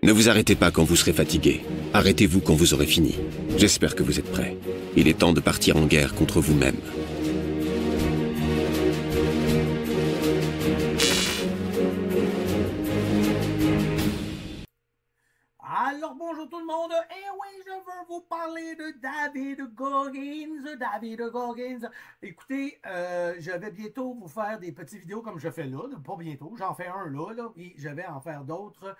Ne vous arrêtez pas quand vous serez fatigué. Arrêtez-vous quand vous aurez fini. J'espère que vous êtes prêts. Il est temps de partir en guerre contre vous-même. Alors bonjour tout le monde, et oui je veux vous parler de David Goggins, Écoutez, je vais bientôt vous faire des petites vidéos comme je fais là, pas bientôt, j'en fais un là, et je vais en faire d'autres.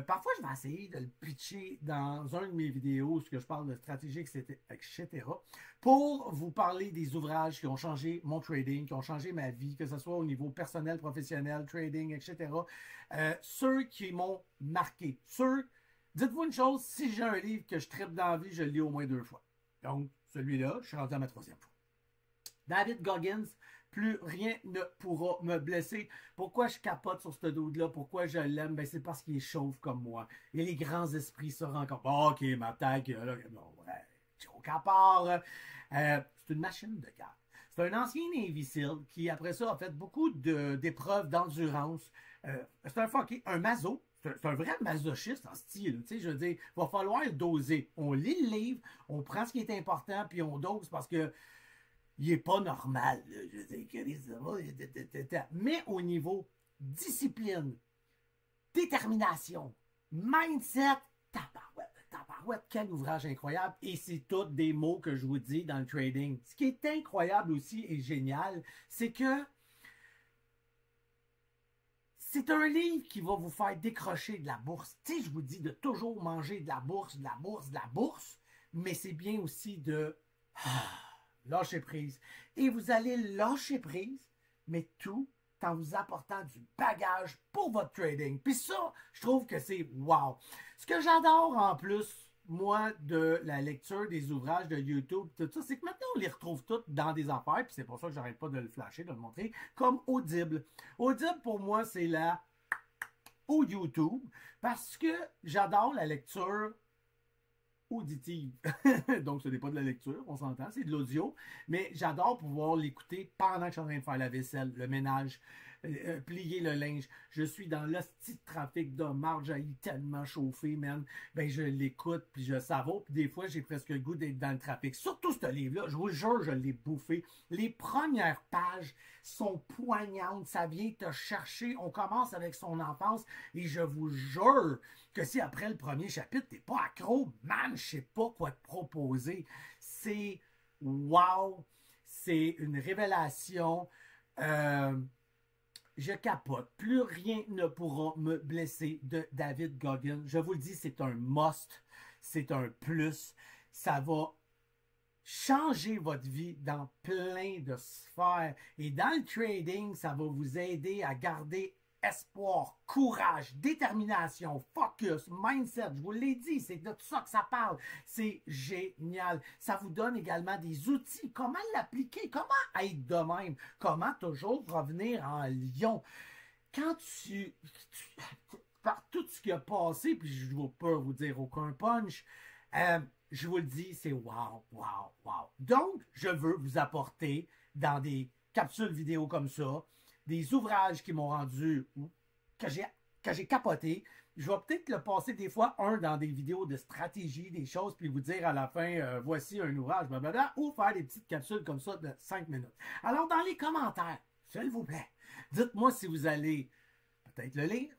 Parfois je vais essayer de le pitcher dans un de mes vidéos, ce que je parle de stratégie, etc. Pour vous parler des ouvrages qui ont changé mon trading, qui ont changé ma vie, que ce soit au niveau personnel, professionnel, trading, etc. Ceux qui m'ont marqué, dites-vous une chose, si j'ai un livre que je tripe dans la vie, je le lis au moins 2 fois. Donc, celui-là, je suis rendu à ma 3e fois. David Goggins, plus rien ne pourra me blesser. Pourquoi je capote sur ce dude-là? Pourquoi je l'aime? Ben, c'est parce qu'il est chauve comme moi. Et les grands esprits se rencontrent. Oh, ok, ma tag, là, bon, ouais, joke à part. C'est une machine de guerre. C'est un ancien Navy SEAL qui, après ça, a fait beaucoup d'épreuves d'endurance. C'est un maso. C'est un vrai masochiste en style. Tu sais, je veux dire, il va falloir doser. On lit le livre, on prend ce qui est important, puis on dose parce que il n'est pas normal. Là. Je veux dire, mais au niveau discipline, détermination, mindset, tabarouette, quel ouvrage incroyable. Et c'est tous des mots que je vous dis dans le trading. Ce qui est incroyable aussi et génial, c'est que c'est un livre qui va vous faire décrocher de la bourse. Tu sais, je vous dis de toujours manger de la bourse, mais c'est bien aussi de lâcher prise. Et vous allez lâcher prise, mais tout en vous apportant du bagage pour votre trading. Puis ça, je trouve que c'est wow. Ce que j'adore en plus, moi, de la lecture des ouvrages de YouTube, tout ça, c'est que maintenant, on les retrouve toutes dans des affaires, puis c'est pour ça que j'arrête pas de le flasher, de le montrer, comme Audible. Audible, pour moi, c'est la ou YouTube, parce que j'adore la lecture auditive. Donc, ce n'est pas de la lecture, on s'entend, c'est de l'audio, mais j'adore pouvoir l'écouter pendant que je suis en train de faire la vaisselle, le ménage, plier le linge. Je suis dans l'hostie de trafic de marge, j'ai tellement chauffé, man. Ben, je l'écoute, puis je savoure, puis des fois, j'ai presque le goût d'être dans le trafic. Surtout ce livre-là, je vous jure, je l'ai bouffé. Les premières pages sont poignantes, ça vient te chercher. On commence avec son enfance, et je vous jure que si après le premier chapitre, t'es pas accro, man, je sais pas quoi te proposer. C'est wow, c'est une révélation. Je capote. Plus rien ne pourra me blesser de David Goggins. Je vous le dis, c'est un must. C'est un plus. Ça va changer votre vie dans plein de sphères. Et dans le trading, ça va vous aider à garder espoir, courage, détermination, focus, mindset. Je vous l'ai dit, c'est de ça que ça parle. C'est génial. Ça vous donne également des outils. Comment l'appliquer? Comment être de même? Comment toujours revenir en lion? Quand par tout ce qui a passé, puis je ne vais pas vous dire aucun punch, je vous le dis, c'est wow, wow, wow. Donc, je veux vous apporter dans des capsules vidéo comme ça, des ouvrages qui m'ont rendu, que j'ai capoté. Je vais peut-être le passer des fois, dans des vidéos de stratégie, des choses, puis vous dire à la fin, voici un ouvrage, blablabla, ou faire des petites capsules comme ça de 5 minutes. Alors, dans les commentaires, s'il vous plaît, dites-moi si vous allez peut-être le lire,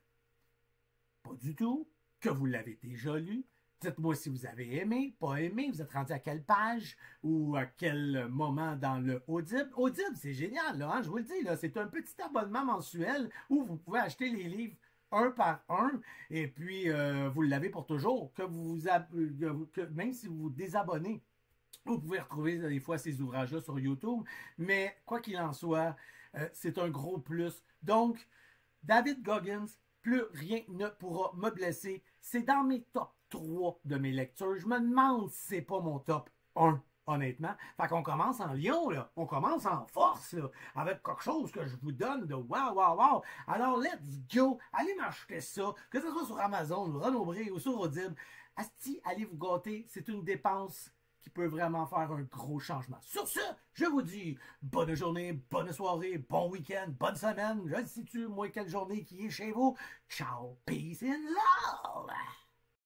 pas du tout, que vous l'avez déjà lu. Dites-moi si vous avez aimé, pas aimé, vous êtes rendu à quelle page ou à quel moment dans le Audible. Audible, c'est génial, là, hein? Je vous le dis, là, c'est un petit abonnement mensuel où vous pouvez acheter les livres un par un et puis vous l'avez pour toujours. Même si vous vous désabonnez, vous pouvez retrouver des fois ces ouvrages-là sur YouTube. Mais quoi qu'il en soit, c'est un gros plus. Donc, David Goggins, plus rien ne pourra me blesser. C'est dans mes top 3 de mes lectures. Je me demande si c'est pas mon top 1, honnêtement. Fait qu'on commence en lion, là. On commence en force, là, avec quelque chose que je vous donne de wow, wow, wow. Alors, let's go. Allez m'acheter ça, que ce soit sur Amazon, ou Renaud-Bré, ou sur Audible. Asti, allez vous gâter. C'est une dépense qui peut vraiment faire un gros changement. Sur ce, je vous dis bonne journée, bonne soirée, bon week-end, bonne semaine. Je ne sais-tu, moi, quelle journée qui est chez vous. Ciao, peace and love!